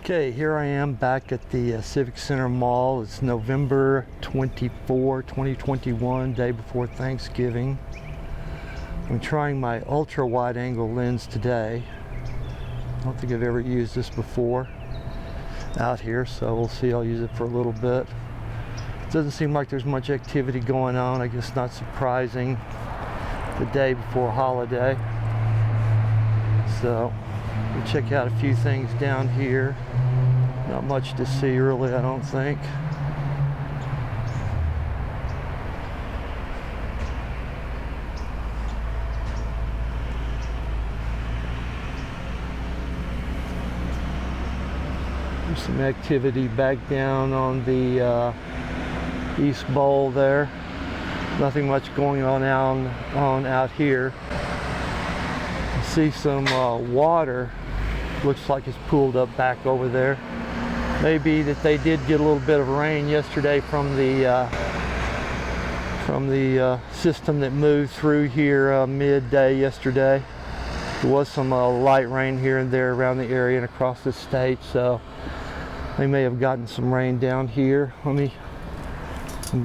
Okay, here I am back at the Civic Center Mall. It's November 24, 2021, day before Thanksgiving. I'm trying my ultra wide angle lens today. I don't think I've ever used this before out here, so we'll see. I'll use it for a little bit. It doesn't seem like there's much activity going on. I guess not surprising, the day before holiday. So we'll check out a few things down here. Not much to see really, I don't think. There's some activity back down on the East Bowl there. Nothing much going on out here. I see some water. Looks like it's pooled up back over there. Maybe that they did get a little bit of rain yesterday from the system that moved through here midday yesterday. There was some light rain here and there around the area and across the state, so they may have gotten some rain down here. I'm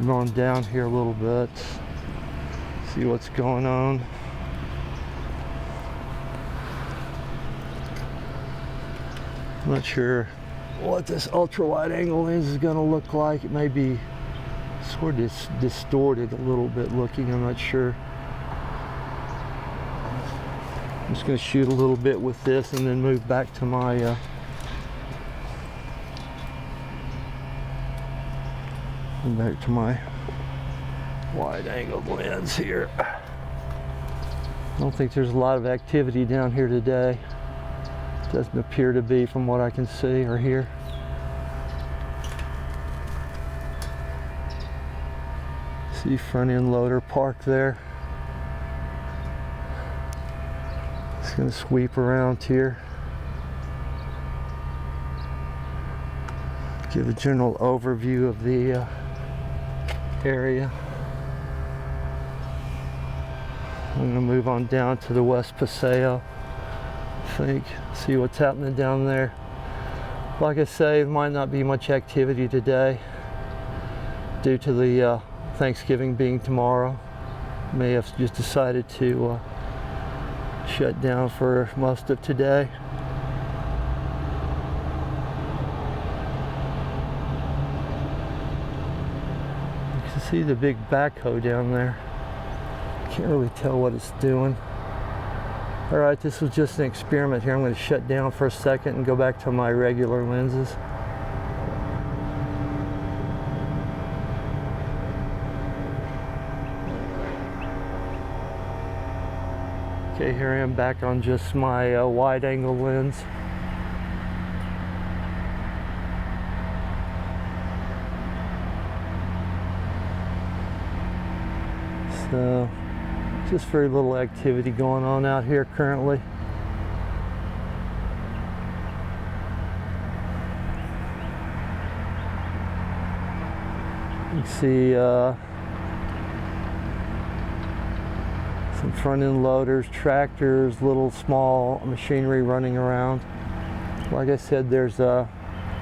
going down here a little bit, see what's going on. I'm not sure what this ultra wide angle lens is going to look like. It may be sort of distorted a little bit looking, I'm not sure. I'm just going to shoot a little bit with this and then move back to my wide angled lens here. I don't think there's a lot of activity down here today. Doesn't appear to be from what I can see or hear. See front end loader parked there. Just gonna sweep around here. Give a general overview of the area. I'm gonna move on down to the West Paseo. See what's happening down there. Like I say, there might not be much activity today due to the Thanksgiving being tomorrow. May have just decided to shut down for most of today. You can see the big backhoe down there. Can't really tell what it's doing. Alright, this was just an experiment here. I'm going to shut down for a second and go back to my regular lenses. Okay, here I am back on just my wide angle lens. So just very little activity going on out here currently. You can see some front end loaders, tractors, little small machinery running around. Like I said, there's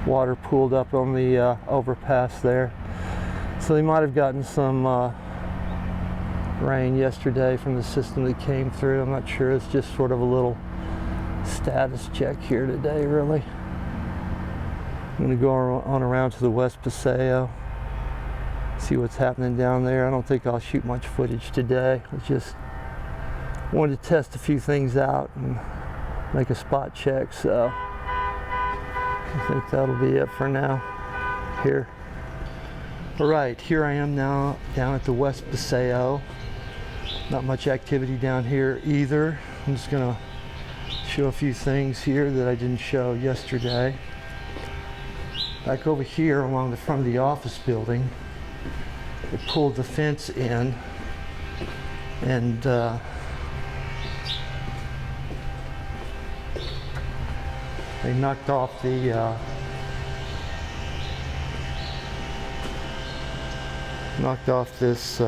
water pooled up on the overpass there. So they might have gotten some rain yesterday from the system that came through. I'm not sure. It's just sort of a little status check here today, really. I'm going to go on around to the West Paseo, see what's happening down there. I don't think I'll shoot much footage today. I just wanted to test a few things out and make a spot check, so I think that'll be it for now here. Alright, here I am now down at the West Paseo. Not much activity down here either. I'm just going to show a few things here that I didn't show yesterday. Back over here along the front of the office building, they pulled the fence in and they knocked off the this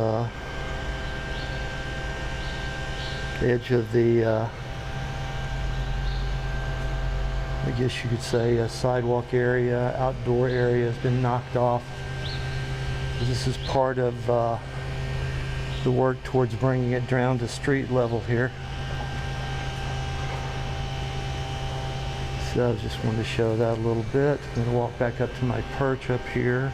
edge of the I guess you could say a sidewalk area, outdoor area has been knocked off. This is part of the work towards bringing it down to street level here. So I just wanted to show that a little bit. I'm going to walk back up to my perch up here.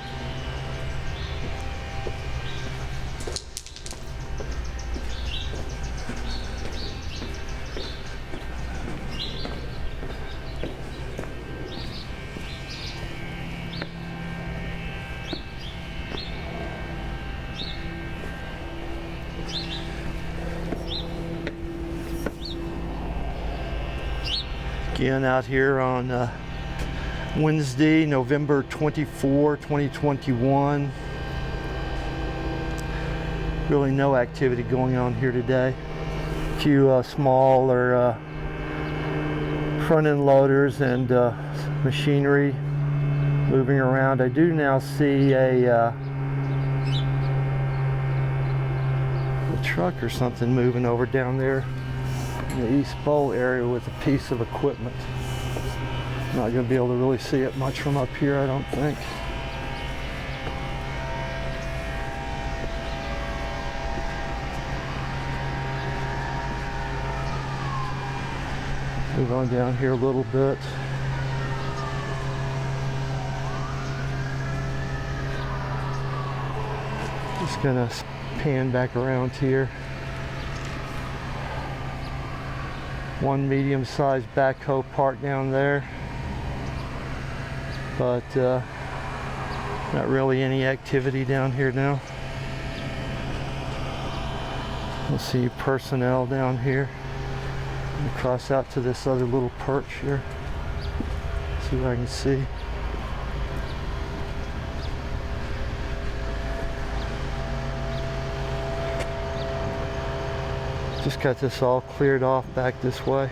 Again, out here on Wednesday, November 24, 2021. Really no activity going on here today. A few smaller front-end loaders and machinery moving around. I do now see a truck or something moving over down there in the East Bowl area with a piece of equipment. Not going to be able to really see it much from up here, I don't think. Move on down here a little bit. Just going to pan back around here. One medium-sized backhoe parked down there, but not really any activity down here now. We'll see personnel down here. I'll cross out to this other little perch here. See what I can see. Just got this all cleared off back this way.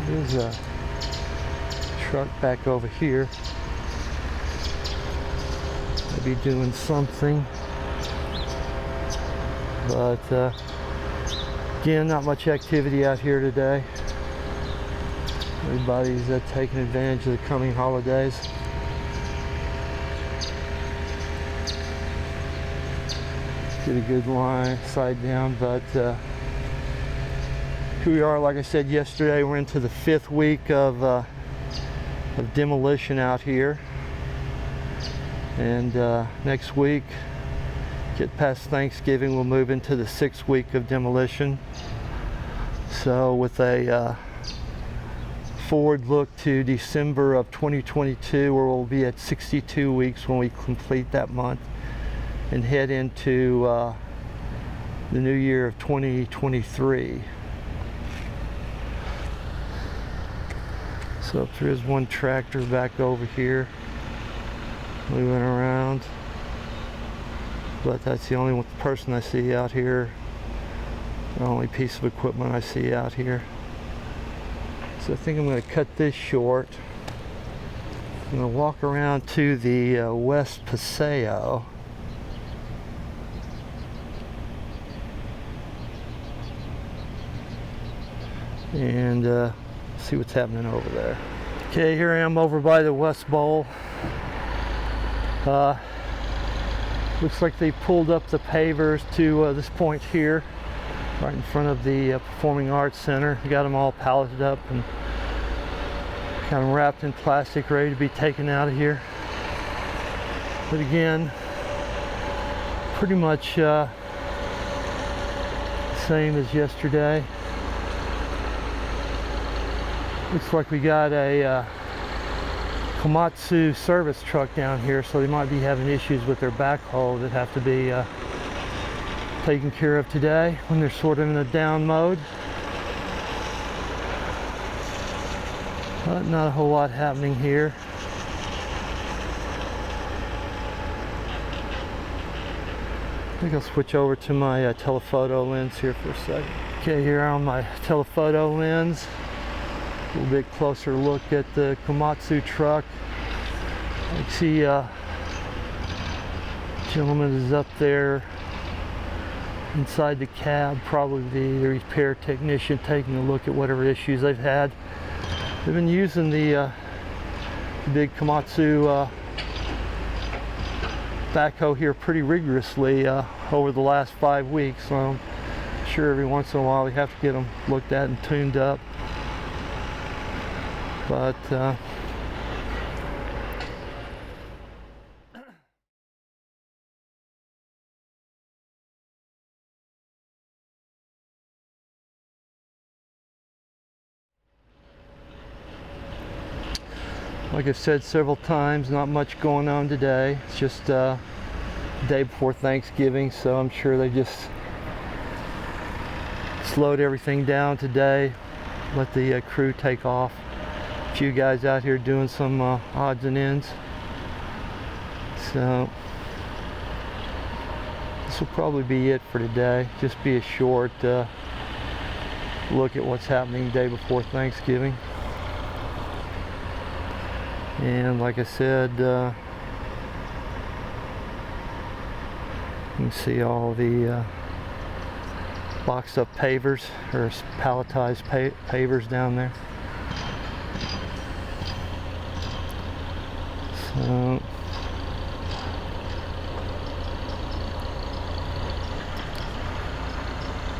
There's a truck back over here. Maybe doing something, but again, not much activity out here today. Everybody's taking advantage of the coming holidays. Get a good line, side down, but here we are. Like I said yesterday, we're into the 5th week of demolition out here. And next week, get past Thanksgiving, we'll move into the 6th week of demolition. So with a forward look to December of 2022, where we'll be at 62 weeks when we complete that month and head into the new year of 2023. So there is one tractor back over here moving around, but that's the only person I see out here, the only piece of equipment I see out here. So I think I'm going to cut this short. I'm going to walk around to the West Paseo. And see what's happening over there. Okay, here I am over by the West Bowl. Looks like they pulled up the pavers to this point here, right in front of the Performing Arts Center. Got them all palleted up and kind of wrapped in plastic, ready to be taken out of here. But again, pretty much same as yesterday. Looks like we got a Komatsu service truck down here, so they might be having issues with their backhoe that have to be taken care of today when they're sort of in a down mode. But not a whole lot happening here. I think I'll switch over to my telephoto lens here for a second. Okay, here on my telephoto lens. A little bit closer look at the Komatsu truck. I see gentleman is up there inside the cab, probably the repair technician, taking a look at whatever issues they've had. They've been using the big Komatsu backhoe here pretty rigorously over the last 5 weeks, so I'm sure every once in a while we have to get them looked at and tuned up. But like I've said several times, not much going on today. It's just day before Thanksgiving, so I'm sure they just slowed everything down today, let the crew take off. A few guys out here doing some odds and ends. So this will probably be it for today. Just be a short look at what's happening day before Thanksgiving. And like I said, you can see all the boxed up pavers, or palletized pavers down there. So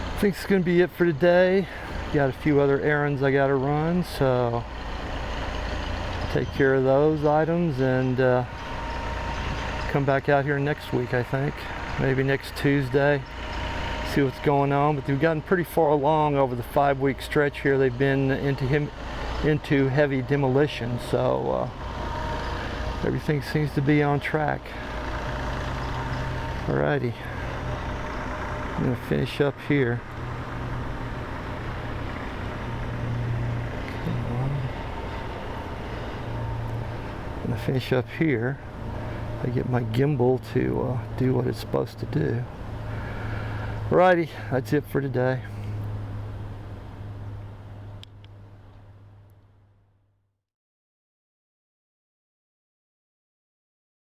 I think it's going to be it for today. Got a few other errands I got to run, so take care of those items and come back out here next week, I think. Maybe next Tuesday. See what's going on. But they've gotten pretty far along over the 5-week stretch here. They've been into heavy demolition, so everything seems to be on track. Alrighty. I'm going to finish up here. I'm going to finish up here. I get my gimbal to do what it's supposed to do. Alrighty, that's it for today.